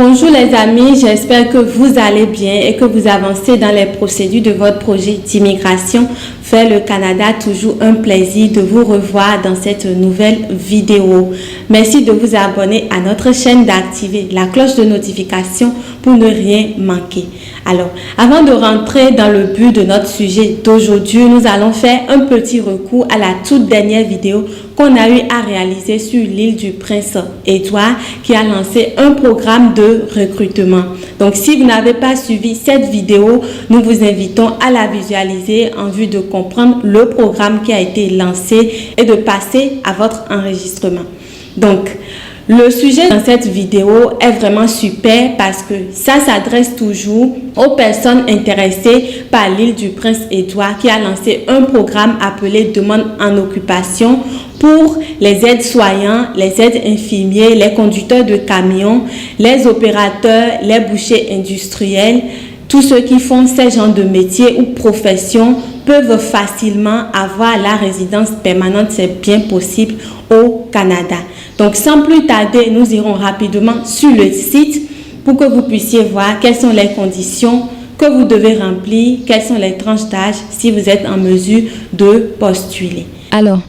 Bonjour les amis, j'espère que vous allez bien et que vous avancez dans les procédures de votre projet d'immigration vers le Canada. Toujours un plaisir de vous revoir dans cette nouvelle vidéo. Merci de vous abonner à notre chaîne, d'activer la cloche de notification pour ne rien manquer. Alors, avant de rentrer dans le but de notre sujet d'aujourd'hui, nous allons faire un petit recours à la toute dernière vidéo qu'on a eu à réaliser sur l'île du Prince-Édouard qui a lancé un programme de recrutement. Donc, si vous n'avez pas suivi cette vidéo, nous vous invitons à la visualiser en vue de comprendre le programme qui a été lancé et de passer à votre enregistrement. Donc, le sujet dans cette vidéo est vraiment super parce que ça s'adresse toujours aux personnes intéressées par l'île du Prince-Édouard qui a lancé un programme appelé Demande en occupation pour les aides-soignants, les aides infirmiers, les conducteurs de camions, les opérateurs, les bouchers industriels. Tous ceux qui font ces genres de métiers ou professions peuvent facilement avoir la résidence permanente, c'est bien possible au Canada. Donc, sans plus tarder, nous irons rapidement sur le site pour que vous puissiez voir quelles sont les conditions que vous devez remplir, quelles sont les tranches d'âge si vous êtes en mesure de postuler. Alors,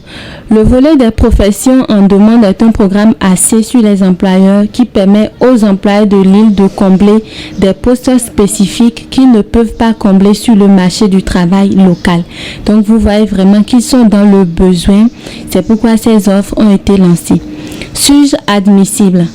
le volet des professions en demande est un programme axé sur les employeurs qui permet aux employeurs de l'île de combler des postes spécifiques qu'ils ne peuvent pas combler sur le marché du travail local. Donc, vous voyez vraiment qu'ils sont dans le besoin. C'est pourquoi ces offres ont été lancées. Suis-je admissible?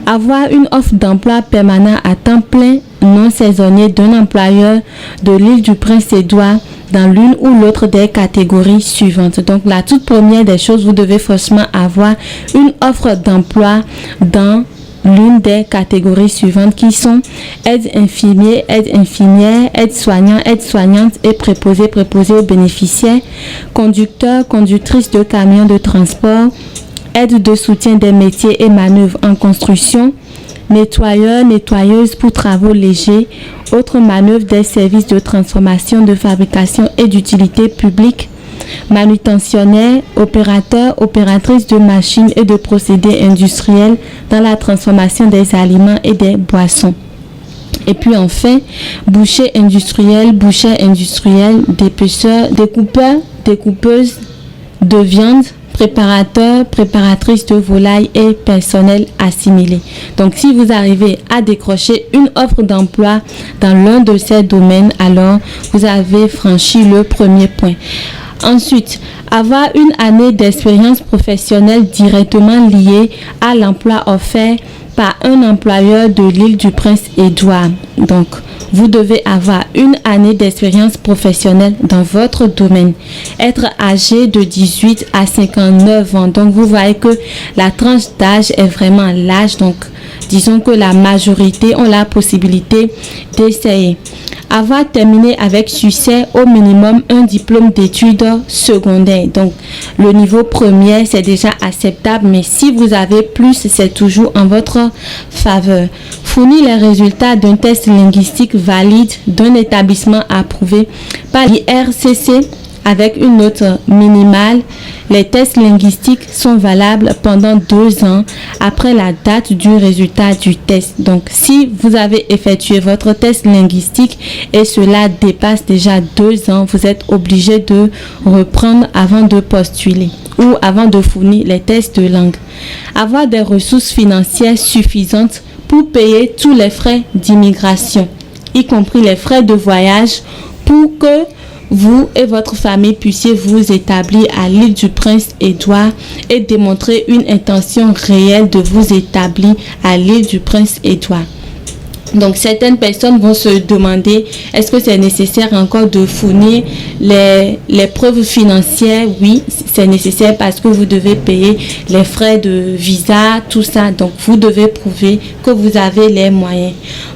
Avoir une offre d'emploi permanent à temps plein non saisonnier d'un employeur de l'île du Prince-Édouard dans l'une ou l'autre des catégories suivantes. Donc, la toute première des choses, vous devez forcément avoir une offre d'emploi dans l'une des catégories suivantes qui sont aide-infirmier, aide-infirmière, aide-soignant, aide-soignante et préposé aux bénéficiaires, conducteur, conductrice de camions de transport, aide de soutien des métiers et manœuvres en construction, nettoyeur, nettoyeuse pour travaux légers, autres manœuvres des services de transformation, de fabrication et d'utilité publique, manutentionnaire, opérateur, opératrice de machines et de procédés industriels dans la transformation des aliments et des boissons. Et puis enfin, boucher industriel, dépeceur, découpeur, découpeuse de viande, préparateur, préparatrice de volaille et personnel assimilé. Donc, si vous arrivez à décrocher une offre d'emploi dans l'un de ces domaines, alors vous avez franchi le premier point. Ensuite, avoir une année d'expérience professionnelle directement liée à l'emploi offert par un employeur de l'île du Prince-Édouard. Donc, vous devez avoir une année d'expérience professionnelle dans votre domaine. Être âgé de 18 à 59 ans. Donc, vous voyez que la tranche d'âge est vraiment large. Donc, disons que la majorité ont la possibilité d'essayer. Avoir terminé avec succès au minimum un diplôme d'études secondaires. Donc, le niveau premier, c'est déjà acceptable, mais si vous avez plus, c'est toujours en votre faveur. Fournir les résultats d'un test linguistique valide d'un établissement approuvé par l'IRCC avec une note minimale. Les tests linguistiques sont valables pendant 2 ans après la date du résultat du test. Donc, si vous avez effectué votre test linguistique et cela dépasse déjà 2 ans, vous êtes obligé de reprendre avant de postuler ou avant de fournir les tests de langue. Avoir des ressources financières suffisantes pour payer tous les frais d'immigration, y compris les frais de voyage, pour que vous et votre famille puissiez vous établir à l'île du Prince-Édouard et démontrer une intention réelle de vous établir à l'île du Prince-Édouard. Donc, certaines personnes vont se demander, est-ce que c'est nécessaire encore de fournir les preuves financières? Oui, c'est nécessaire parce que vous devez payer les frais de visa, tout ça. Donc, vous devez prouver que vous avez les moyens.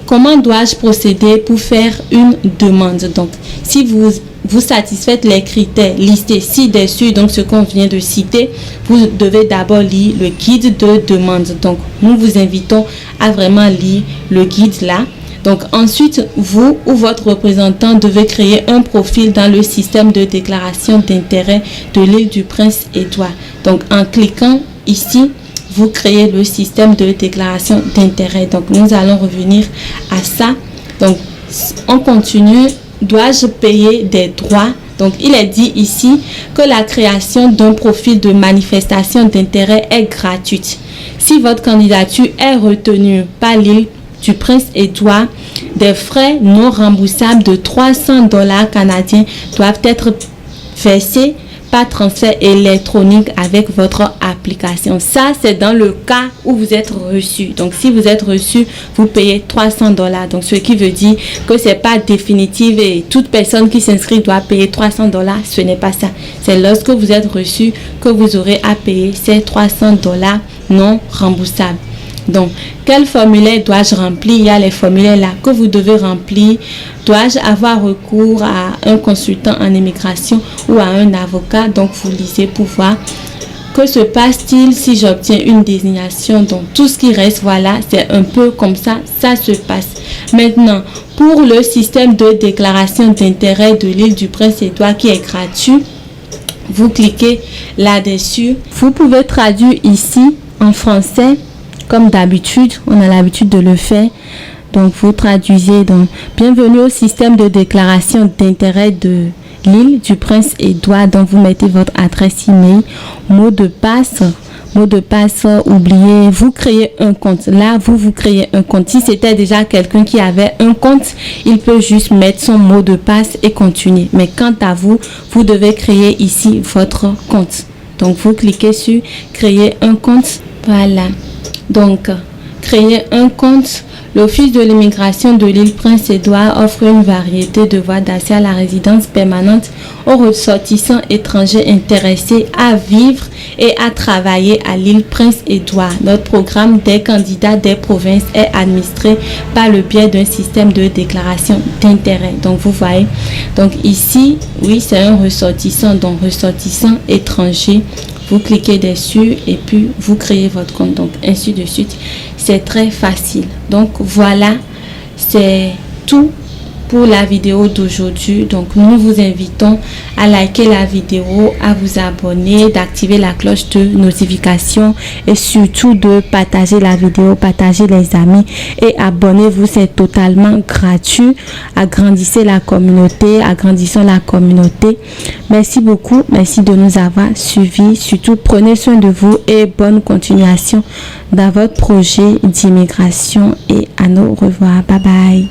Comment dois-je procéder pour faire une demande? Donc, si vous satisfaites les critères listés ci-dessus, donc ce qu'on vient de citer, vous devez d'abord lire le guide de demande. Donc, nous vous invitons à vraiment lire le guide là. Donc, ensuite, vous ou votre représentant devez créer un profil dans le système de déclaration d'intérêt de l'île du Prince-Édouard. Donc, en cliquant ici, vous créez le système de déclaration d'intérêt. Donc, nous allons revenir à ça. Donc, on continue. Dois-je payer des droits? Donc, il est dit ici que la création d'un profil de manifestation d'intérêt est gratuite. Si votre candidature est retenue par l'île du Prince-Édouard, des frais non remboursables de $300 canadiens doivent être versés par transfert électronique avec votre application. Ça, c'est dans le cas où vous êtes reçu. Donc, si vous êtes reçu, vous payez $300. Donc, ce qui veut dire que c'est pas définitif et toute personne qui s'inscrit doit payer $300. Ce n'est pas ça. C'est lorsque vous êtes reçu que vous aurez à payer ces $300 non remboursables. Donc, quel formulaire dois-je remplir? Il y a les formulaires là que vous devez remplir. Dois-je avoir recours à un consultant en immigration ou à un avocat? Donc, vous lisez pour voir. Que se passe-t-il si j'obtiens une désignation? Donc, tout ce qui reste, voilà, c'est un peu comme ça, ça se passe. Maintenant, pour le système de déclaration d'intérêt de l'île du Prince-Édouard qui est gratuit, vous cliquez là-dessus. Vous pouvez traduire ici en français. Comme d'habitude, on a l'habitude de le faire. Donc, vous traduisez. Donc, bienvenue au système de déclaration d'intérêt de l'île du Prince-Édouard. Donc, vous mettez votre adresse email, mot de passe, oubliez. Vous créez un compte. Là, vous créez un compte. Si c'était déjà quelqu'un qui avait un compte, il peut juste mettre son mot de passe et continuer. Mais quant à vous, vous devez créer ici votre compte. Donc, vous cliquez sur créer un compte. Voilà. Donc, créer un compte. L'Office de l'immigration de l'île Prince-Édouard offre une variété de voies d'accès à la résidence permanente aux ressortissants étrangers intéressés à vivre et à travailler à l'île Prince-Édouard. Notre programme des candidats des provinces est administré par le biais d'un système de déclaration d'intérêt. Donc, vous voyez. Donc, ici, oui, c'est un ressortissant. Donc, ressortissant étranger. Vous cliquez dessus et puis vous créez votre compte. Donc, ainsi de suite. C'est très facile. Donc, voilà, c'est tout pour la vidéo d'aujourd'hui. Donc, nous vous invitons à liker la vidéo, à vous abonner, d'activer la cloche de notification et surtout de partager la vidéo, partager les amis et abonnez-vous. C'est totalement gratuit. Agrandissez la communauté, agrandissons la communauté. Merci beaucoup. Merci de nous avoir suivis. Surtout, prenez soin de vous et bonne continuation dans votre projet d'immigration et à nous revoir. Bye bye.